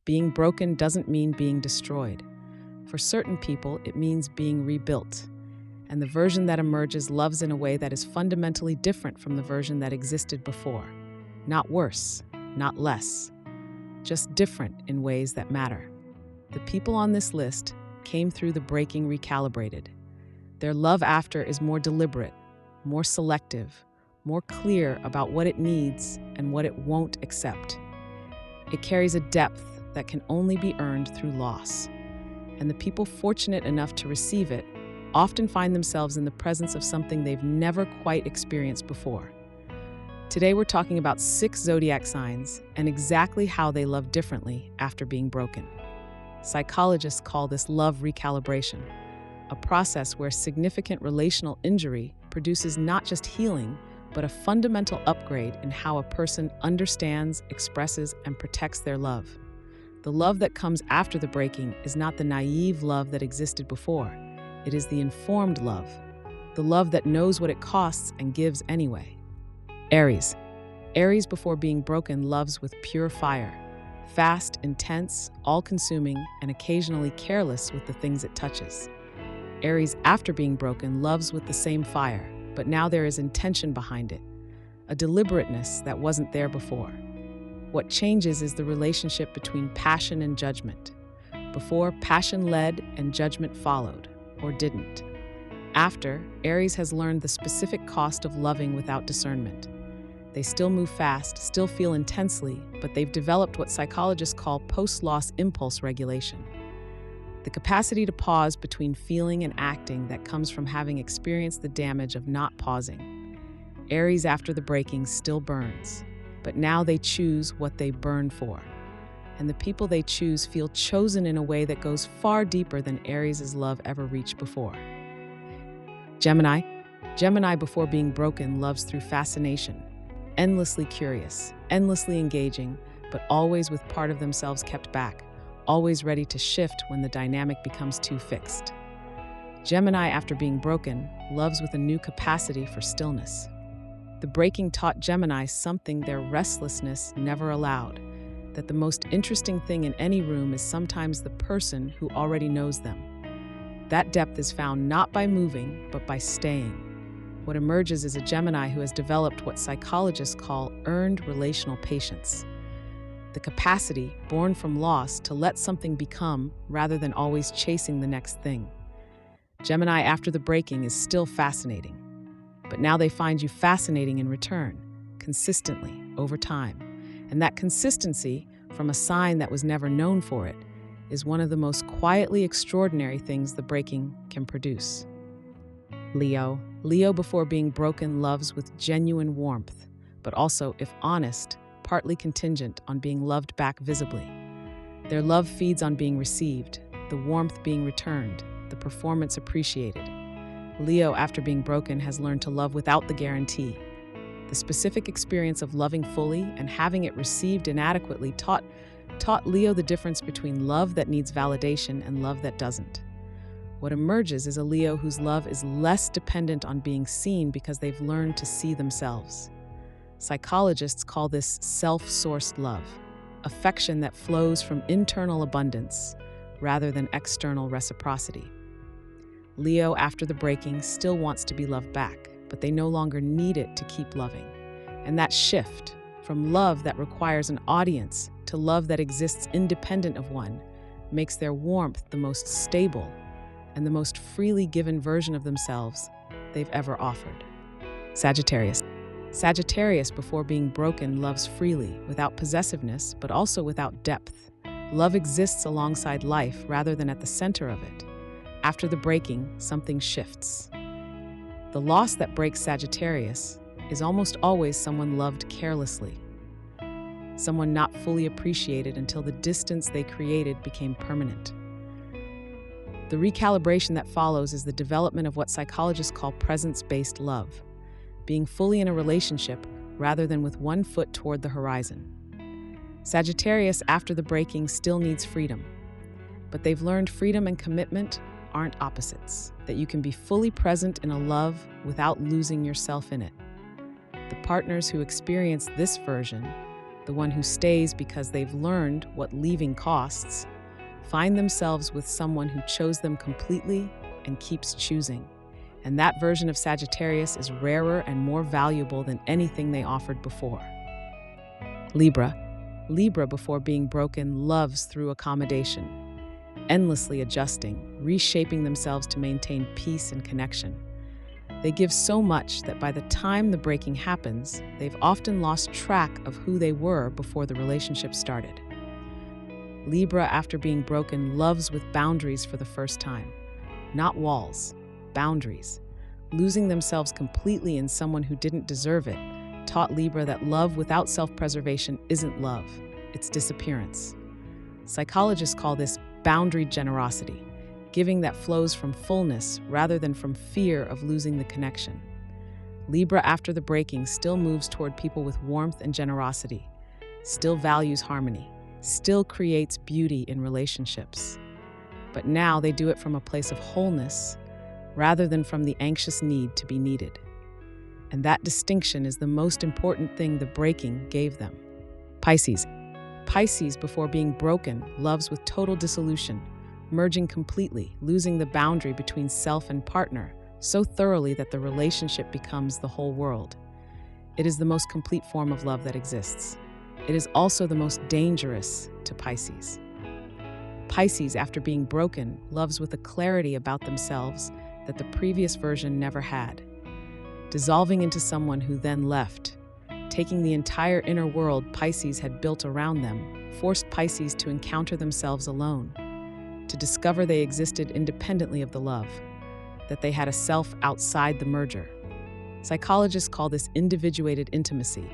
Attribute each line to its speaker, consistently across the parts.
Speaker 1: being broken doesn't mean being destroyed. For certain people, it means being rebuilt. And the version that emerges loves in a way that is fundamentally different from the version that existed before. Not worse, not less, just different in ways that matter. The people on this list came through the breaking recalibrated. Their love after is more deliberate, more selective, more clear about what it needs and what it won't accept. It carries a depth that can only be earned through loss. And the people fortunate enough to receive it often find themselves in the presence of something they've never quite experienced before. Today we're talking about 6 zodiac signs and exactly how they love differently after being broken. Psychologists call this love recalibration, a process where significant relational injury produces not just healing, but a fundamental upgrade in how a person understands, expresses, and protects their love. The love that comes after the breaking is not the naive love that existed before. It is the informed love, the love that knows what it costs and gives anyway. Aries. Aries before being broken loves with pure fire, fast, intense, all-consuming, and occasionally careless with the things it touches. Aries after being broken loves with the same fire, but now there is intention behind it, a deliberateness that wasn't there before. What changes is the relationship between passion and judgment. Before, passion led and judgment followed, or didn't. After, Aries has learned the specific cost of loving without discernment. They still move fast, still feel intensely, but they've developed what psychologists call post-loss impulse regulation. The capacity to pause between feeling and acting that comes from having experienced the damage of not pausing. Aries after the breaking still burns, but now they choose what they burn for. And the people they choose feel chosen in a way that goes far deeper than Aries' love ever reached before. Gemini. Gemini before being broken loves through fascination, endlessly curious, endlessly engaging, but always with part of themselves kept back, always ready to shift when the dynamic becomes too fixed. Gemini, after being broken, loves with a new capacity for stillness. The breaking taught Gemini something their restlessness never allowed, that the most interesting thing in any room is sometimes the person who already knows them. That depth is found not by moving, but by staying. What emerges is a Gemini who has developed what psychologists call earned relational patience. The capacity, born from loss, to let something become rather than always chasing the next thing. Gemini after the breaking is still fascinating, but now they find you fascinating in return, consistently, over time. And that consistency, from a sign that was never known for it, is one of the most quietly extraordinary things the breaking can produce. Leo. Leo before being broken loves with genuine warmth, but also, if honest, partly contingent on being loved back visibly. Their love feeds on being received, the warmth being returned, the performance appreciated. Leo, after being broken, has learned to love without the guarantee. The specific experience of loving fully and having it received inadequately taught Leo the difference between love that needs validation and love that doesn't. What emerges is a Leo whose love is less dependent on being seen because they've learned to see themselves. Psychologists call this self-sourced love, affection that flows from internal abundance rather than external reciprocity. Leo, after the breaking, still wants to be loved back, but they no longer need it to keep loving. And that shift from love that requires an audience to love that exists independent of one makes their warmth the most stable and the most freely given version of themselves they've ever offered. Sagittarius. Sagittarius before being broken loves freely, without possessiveness, but also without depth. Love exists alongside life rather than at the center of it. After the breaking, something shifts. The loss that breaks Sagittarius is almost always someone loved carelessly, someone not fully appreciated until the distance they created became permanent. The recalibration that follows is the development of what psychologists call presence-based love, being fully in a relationship rather than with one foot toward the horizon. Sagittarius, after the breaking, still needs freedom, but they've learned freedom and commitment aren't opposites, that you can be fully present in a love without losing yourself in it. The partners who experience this version the one who stays because they've learned what leaving costs, find themselves with someone who chose them completely and keeps choosing. And that version of Sagittarius is rarer and more valuable than anything they offered before. Libra. Libra, before being broken, loves through accommodation, endlessly adjusting, reshaping themselves to maintain peace and connection. They give so much that by the time the breaking happens, they've often lost track of who they were before the relationship started. Libra, after being broken, loves with boundaries for the first time. Not walls, boundaries. Losing themselves completely in someone who didn't deserve it taught Libra that love without self-preservation isn't love, it's disappearance. Psychologists call this boundaried generosity, giving that flows from fullness rather than from fear of losing the connection. Libra, after the breaking, still moves toward people with warmth and generosity, still values harmony, still creates beauty in relationships. But now they do it from a place of wholeness rather than from the anxious need to be needed. And that distinction is the most important thing the breaking gave them. Pisces. Pisces, before being broken, loves with total dissolution, merging completely, losing the boundary between self and partner so thoroughly that the relationship becomes the whole world. It is the most complete form of love that exists. It is also the most dangerous to Pisces. Pisces, after being broken, loves with a clarity about themselves that the previous version never had. Dissolving into someone who then left, taking the entire inner world Pisces had built around them, forced Pisces to encounter themselves alone, to discover they existed independently of the love, that they had a self outside the merger. Psychologists call this individuated intimacy,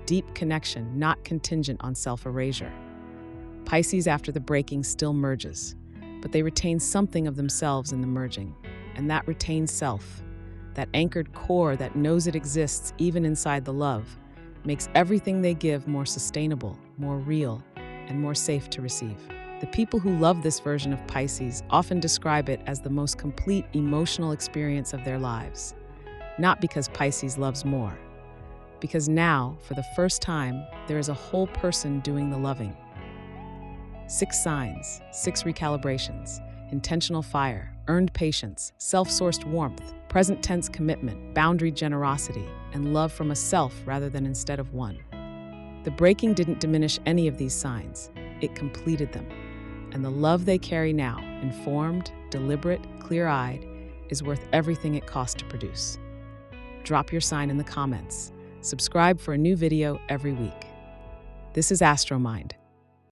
Speaker 1: deep connection not contingent on self-erasure. Pisces, after the breaking, still merges, but they retain something of themselves in the merging, and that retained self, that anchored core that knows it exists even inside the love, makes everything they give more sustainable, more real, and more safe to receive. The people who love this version of Pisces often describe it as the most complete emotional experience of their lives. Not because Pisces loves more, because now, for the first time, there is a whole person doing the loving. 6 signs, 6 recalibrations, intentional fire, earned patience, self-sourced warmth, present tense commitment, boundaried generosity, and love from a self rather than instead of one. The breaking didn't diminish any of these signs, it completed them. And the love they carry now, informed, deliberate, clear-eyed, is worth everything it cost to produce. Drop your sign in the comments. Subscribe for a new video every week. This is AstroMind,